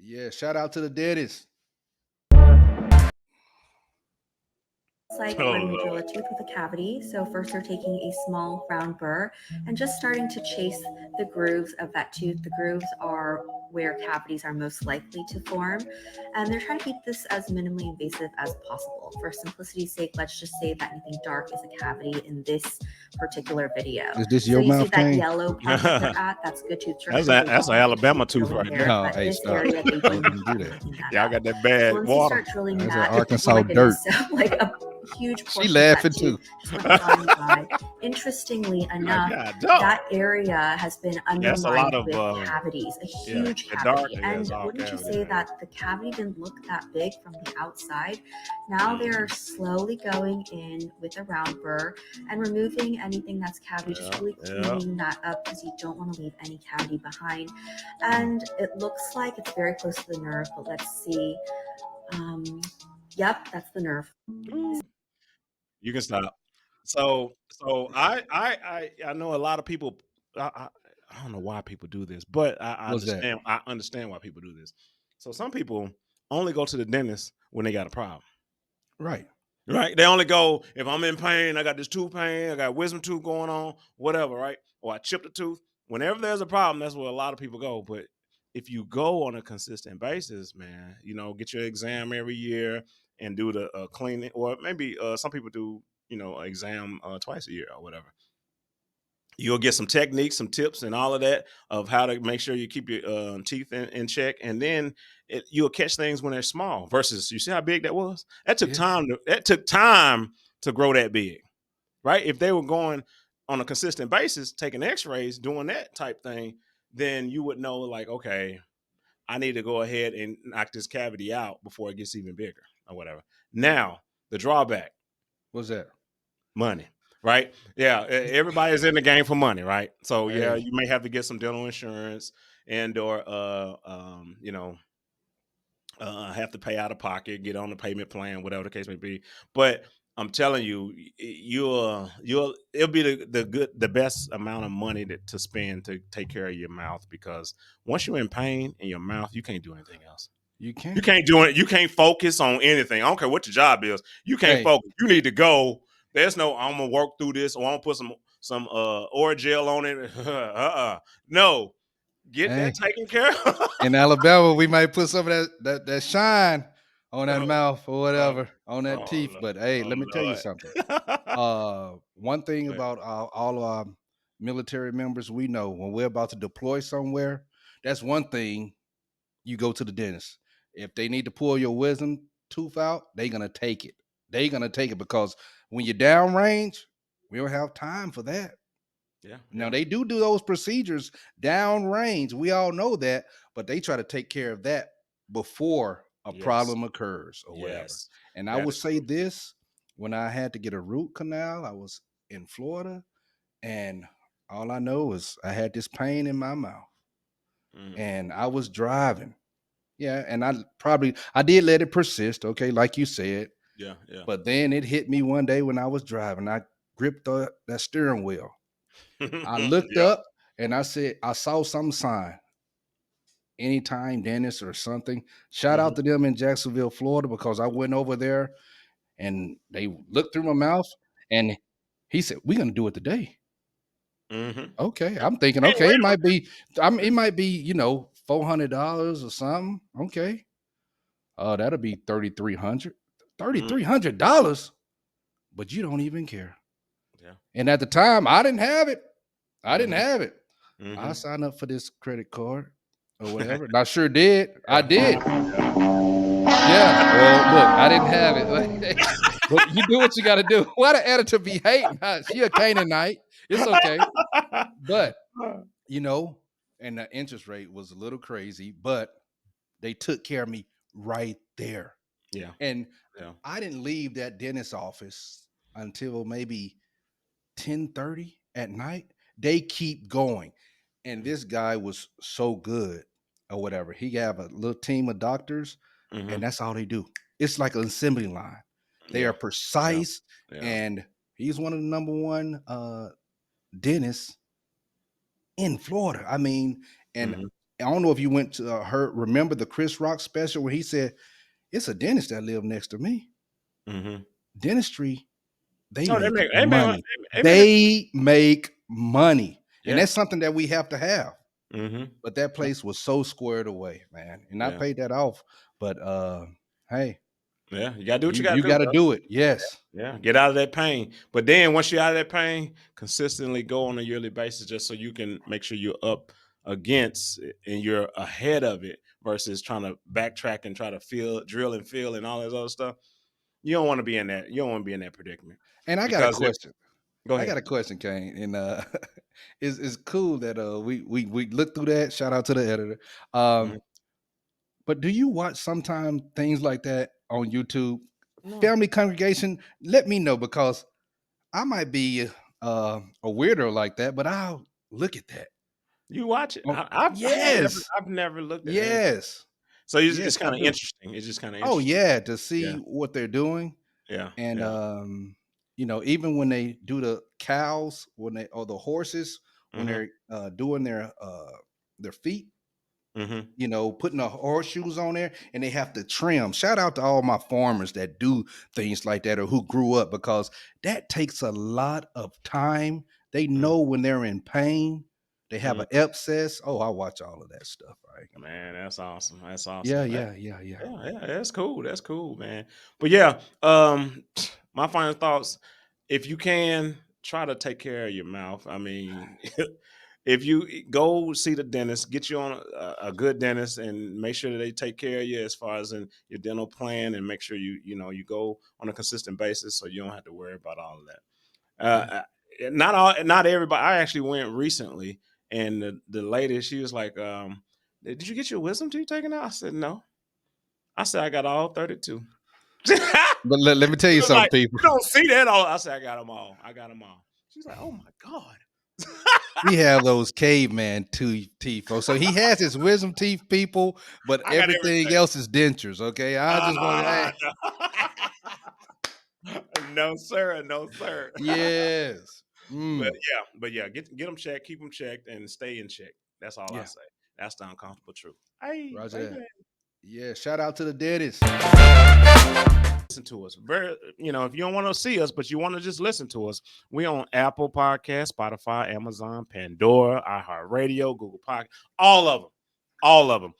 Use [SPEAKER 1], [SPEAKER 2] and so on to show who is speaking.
[SPEAKER 1] Yeah, shout out to the dentist.
[SPEAKER 2] It's like
[SPEAKER 3] Oh
[SPEAKER 2] when we drill a
[SPEAKER 3] Lord.
[SPEAKER 2] tooth with a cavity. So first we're taking a small round burr and just starting to chase the grooves of that tooth. The grooves are where cavities are most likely to form. And they're trying to keep this as minimally invasive as possible. For simplicity's sake, let's just say that anything dark is a cavity in this particular video.
[SPEAKER 1] Is this
[SPEAKER 2] So
[SPEAKER 1] your
[SPEAKER 2] you see
[SPEAKER 1] mouth,
[SPEAKER 2] that
[SPEAKER 1] King?
[SPEAKER 2] yellow part that they're at, that's good tooth
[SPEAKER 3] That's
[SPEAKER 2] structure. They
[SPEAKER 3] that's
[SPEAKER 2] don't
[SPEAKER 3] an
[SPEAKER 2] want the
[SPEAKER 3] Alabama
[SPEAKER 2] tooth
[SPEAKER 3] tooth
[SPEAKER 2] really
[SPEAKER 3] right
[SPEAKER 2] there,
[SPEAKER 3] there.
[SPEAKER 1] No,
[SPEAKER 2] but
[SPEAKER 1] hey,
[SPEAKER 2] this
[SPEAKER 1] stop.
[SPEAKER 2] area they do
[SPEAKER 1] Don't
[SPEAKER 2] not
[SPEAKER 1] even do
[SPEAKER 2] want to
[SPEAKER 1] that.
[SPEAKER 2] clean that
[SPEAKER 3] Y'all
[SPEAKER 2] up.
[SPEAKER 3] got that
[SPEAKER 2] So
[SPEAKER 3] bad
[SPEAKER 2] once you
[SPEAKER 3] water.
[SPEAKER 2] start drilling
[SPEAKER 1] That's that
[SPEAKER 2] that, oh
[SPEAKER 1] Arkansas
[SPEAKER 2] my
[SPEAKER 1] dirt.
[SPEAKER 2] goodness, so like a huge
[SPEAKER 1] She
[SPEAKER 2] portion of that
[SPEAKER 1] laughing
[SPEAKER 2] tooth
[SPEAKER 1] too.
[SPEAKER 2] just went flying by. Interestingly
[SPEAKER 3] Like,
[SPEAKER 2] enough,
[SPEAKER 3] God, dog.
[SPEAKER 2] that area has been
[SPEAKER 3] That's a lot
[SPEAKER 2] undermined
[SPEAKER 3] of
[SPEAKER 2] with cavities, a
[SPEAKER 3] yeah.
[SPEAKER 2] huge
[SPEAKER 3] The dark,
[SPEAKER 2] cavity.
[SPEAKER 3] yeah, it's
[SPEAKER 2] And
[SPEAKER 3] all
[SPEAKER 2] wouldn't you
[SPEAKER 3] cavities,
[SPEAKER 2] say
[SPEAKER 3] man.
[SPEAKER 2] that the cavity didn't look that big from the outside? Now they're slowly going in with a round burr and removing anything that's cavity, just really cleaning that up because you don't want to leave any cavity behind. And it looks like it's very close to the nerve, but let's see. Yep, that's the nerve.
[SPEAKER 3] You can stop. So I know a lot of people. I don't know why people do this, but I
[SPEAKER 1] What's that?
[SPEAKER 3] understand. I understand why people do this. So some people only go to the dentist when they got a problem.
[SPEAKER 1] Right.
[SPEAKER 3] Right? They only go if I'm in pain. I got this tooth pain. I got wisdom tooth going on. Whatever. Right? Or I chipped a tooth. Whenever there's a problem, that's where a lot of people go. But if you go on a consistent basis, man, get your exam every year and do the cleaning, or maybe some people do, exam twice a year or whatever. You'll get some techniques, some tips, and all of that of how to make sure you keep your teeth in check, and then you'll catch things when they're small. Versus, you see how big that was? That took time. That took time to grow that big, right? If they were going on a consistent basis, taking X-rays, doing that type thing, then you would know, like, okay, I need to go ahead and knock this cavity out before it gets even bigger or whatever. Now, the drawback,
[SPEAKER 1] What's that?
[SPEAKER 3] money, right? Yeah, everybody's in the game for money, right? So yeah,
[SPEAKER 1] Hey.
[SPEAKER 3] you may have to get some dental insurance and or have to pay out of pocket, get on the payment plan, whatever the case may be. But I'm telling you, it'll be the best amount of money to spend to take care of your mouth, because once you're in pain in your mouth, you can't do anything else.
[SPEAKER 1] You
[SPEAKER 3] You
[SPEAKER 1] can't.
[SPEAKER 3] can't do it. You can't focus on anything. I don't care what your job is. You can't
[SPEAKER 1] Hey,
[SPEAKER 3] focus. You need to go. There's no, I'm gonna work through this, or I'm gonna put some oil gel on it. No, get that
[SPEAKER 1] hey.
[SPEAKER 3] taken care of.
[SPEAKER 1] In Alabama, we might put some of that shine on that
[SPEAKER 3] Oh,
[SPEAKER 1] mouth or
[SPEAKER 3] oh,
[SPEAKER 1] whatever, on that
[SPEAKER 3] oh,
[SPEAKER 1] teeth. But hey,
[SPEAKER 3] oh
[SPEAKER 1] let me tell you
[SPEAKER 3] Lord.
[SPEAKER 1] something. One thing about all of our military members, we know when we're about to deploy somewhere, that's one thing. You go to the dentist. If they need to pull your wisdom tooth out, they're gonna take it. They're gonna take it because when you're downrange, we don't have time for that.
[SPEAKER 3] Yeah,
[SPEAKER 1] Now
[SPEAKER 3] yeah.
[SPEAKER 1] they do those procedures downrange. We all know that, but they try to take care of that before a
[SPEAKER 3] Yes,
[SPEAKER 1] problem occurs or whatever.
[SPEAKER 3] yes.
[SPEAKER 1] And I
[SPEAKER 3] That
[SPEAKER 1] will
[SPEAKER 3] is
[SPEAKER 1] say
[SPEAKER 3] true.
[SPEAKER 1] this: when I had to get a root canal, I was in Florida, and all I know is I had this pain in my mouth,
[SPEAKER 3] Mm,
[SPEAKER 1] and I was driving. Yeah, and I did let it persist, okay, like you said.
[SPEAKER 3] yeah, yeah.
[SPEAKER 1] But then it hit me one day when I was driving. I gripped that steering wheel. I looked
[SPEAKER 3] Yeah.
[SPEAKER 1] up and I said, I saw some sign, Anytime Dennis or something. Shout out
[SPEAKER 3] Hmm.
[SPEAKER 1] to them in Jacksonville, Florida, because I went over there and they looked through my mouth and he said, we're gonna do it today.
[SPEAKER 3] Hmm.
[SPEAKER 1] Okay. I'm thinking,
[SPEAKER 3] Hey,
[SPEAKER 1] okay,
[SPEAKER 3] wait
[SPEAKER 1] it
[SPEAKER 3] a
[SPEAKER 1] might
[SPEAKER 3] minute.
[SPEAKER 1] be, it might be, $400 or something. Okay. That'll be 3,300.
[SPEAKER 3] Mm,
[SPEAKER 1] $3,300, but you don't even care.
[SPEAKER 3] yeah.
[SPEAKER 1] And at the time, I didn't have it. I didn't
[SPEAKER 3] Hmm.
[SPEAKER 1] have it. I
[SPEAKER 3] Hmm.
[SPEAKER 1] signed up for this credit card or whatever. And I sure did. I
[SPEAKER 3] Yeah.
[SPEAKER 1] did.
[SPEAKER 3] Yeah.
[SPEAKER 1] Yeah. Well, look, I didn't have it. But you do what you got to do. Why the editor be hating? She a Canaanite. It's okay. But, you know, and the interest rate was a little crazy, but they took care of me right there.
[SPEAKER 3] Yeah.
[SPEAKER 1] And
[SPEAKER 3] Yeah.
[SPEAKER 1] I didn't leave that dentist office until maybe 10:30 at night. They keep going. And this guy was so good or whatever. He have a little team of doctors, and
[SPEAKER 3] Hmm.
[SPEAKER 1] that's all they do. It's like an assembly line. They are
[SPEAKER 3] Yeah. Yeah.
[SPEAKER 1] precise,
[SPEAKER 3] Yeah.
[SPEAKER 1] and he's one of the number one dentists in Florida. I mean, and
[SPEAKER 3] Hmm.
[SPEAKER 1] I don't know if you went to remember the Chris Rock special where he said, "It's a dentist that live next to me."
[SPEAKER 3] Mm-hmm.
[SPEAKER 1] Dentistry, they
[SPEAKER 3] Oh,
[SPEAKER 1] make
[SPEAKER 3] they make
[SPEAKER 1] money.
[SPEAKER 3] they make it.
[SPEAKER 1] They make money. And
[SPEAKER 3] Yeah.
[SPEAKER 1] that's something that we have to have.
[SPEAKER 3] Mm-hmm.
[SPEAKER 1] But that
[SPEAKER 3] Yeah.
[SPEAKER 1] place was so squared away, man. And I
[SPEAKER 3] Yeah.
[SPEAKER 1] paid that off. But hey,
[SPEAKER 3] Yeah. You gotta do what you
[SPEAKER 1] you
[SPEAKER 3] gotta
[SPEAKER 1] you
[SPEAKER 3] do,
[SPEAKER 1] gotta
[SPEAKER 3] bro.
[SPEAKER 1] do it. Yes.
[SPEAKER 3] Yeah, get out of that pain. But then once you're out of that pain, consistently go on a yearly basis just so you can make sure you're up against it and you're ahead of it versus trying to backtrack and try to drill and feel and all this other stuff. You don't want to be in that. You don't want to be in that predicament
[SPEAKER 1] And I got a
[SPEAKER 3] because if
[SPEAKER 1] question.
[SPEAKER 3] go
[SPEAKER 1] I
[SPEAKER 3] ahead.
[SPEAKER 1] got a question, Kane. And it's cool that we looked through that. Shout out to the editor.
[SPEAKER 3] Mhm.
[SPEAKER 1] But do you watch sometimes things like that on YouTube?
[SPEAKER 3] No,
[SPEAKER 1] Family congregation, let me know because I might be a weirdo like that, but I'll look at that.
[SPEAKER 3] you watch it.
[SPEAKER 1] Oh,
[SPEAKER 3] I've
[SPEAKER 1] yes,
[SPEAKER 3] I've never looked at anything.
[SPEAKER 1] yes,
[SPEAKER 3] So it's
[SPEAKER 1] yes, I
[SPEAKER 3] kind of
[SPEAKER 1] do.
[SPEAKER 3] interesting. It's just kind of
[SPEAKER 1] Oh
[SPEAKER 3] interesting.
[SPEAKER 1] yeah, to see
[SPEAKER 3] Yeah,
[SPEAKER 1] what they're doing,
[SPEAKER 3] yeah,
[SPEAKER 1] and
[SPEAKER 3] yeah.
[SPEAKER 1] even when they do the cows, when they or the horses, when
[SPEAKER 3] Mm-hmm.
[SPEAKER 1] they're doing their feet,
[SPEAKER 3] Mm-hmm.
[SPEAKER 1] putting the horseshoes on there and they have to trim. Shout out to all my farmers that do things like that or who grew up because that takes a lot of time. They know when they're in pain, they have
[SPEAKER 3] Mm-hmm.
[SPEAKER 1] an abscess. Oh, I watch all of that stuff. Right.
[SPEAKER 3] Man, that's awesome. That's
[SPEAKER 1] Yeah,
[SPEAKER 3] awesome.
[SPEAKER 1] yeah, yeah, yeah.
[SPEAKER 3] Yeah, yeah, that's cool. That's cool, man. But yeah, my final thoughts. If you can try to take care of your mouth. I mean, if you go see the dentist, get you on a good dentist, and make sure that they take care of you as far as in your dental plan, and make sure you go on a consistent basis, so you don't have to worry about all of that.
[SPEAKER 1] Yeah.
[SPEAKER 3] Not everybody. I actually went recently, and the lady, she was like, "Did you get your wisdom teeth taken out?" I said, "No." I said, "I got all 32." She
[SPEAKER 1] But let me tell you
[SPEAKER 3] was
[SPEAKER 1] something,
[SPEAKER 3] like,
[SPEAKER 1] people.
[SPEAKER 3] "You don't see that all." I said, "I got them all. I got them all." She's like, "Oh my god."
[SPEAKER 1] We have those caveman teeth, folks. So he has his wisdom teeth, people, but
[SPEAKER 3] I got
[SPEAKER 1] everything
[SPEAKER 3] everything.
[SPEAKER 1] else is dentures. Okay. I just want to, hey,
[SPEAKER 3] No. No, sir. No, sir.
[SPEAKER 1] yes.
[SPEAKER 3] But yeah, get them checked, keep them checked, and stay in check. That's all I
[SPEAKER 1] Yeah.
[SPEAKER 3] say. That's the uncomfortable truth. Hey,
[SPEAKER 1] Roger
[SPEAKER 3] baby.
[SPEAKER 1] that. Yeah. Shout out to the dentist.
[SPEAKER 3] Listen to us. If you don't want to see us, but you want to just listen to us, we on Apple Podcast, Spotify, Amazon, Pandora, iHeartRadio, Google Podcast, all of them. All of them.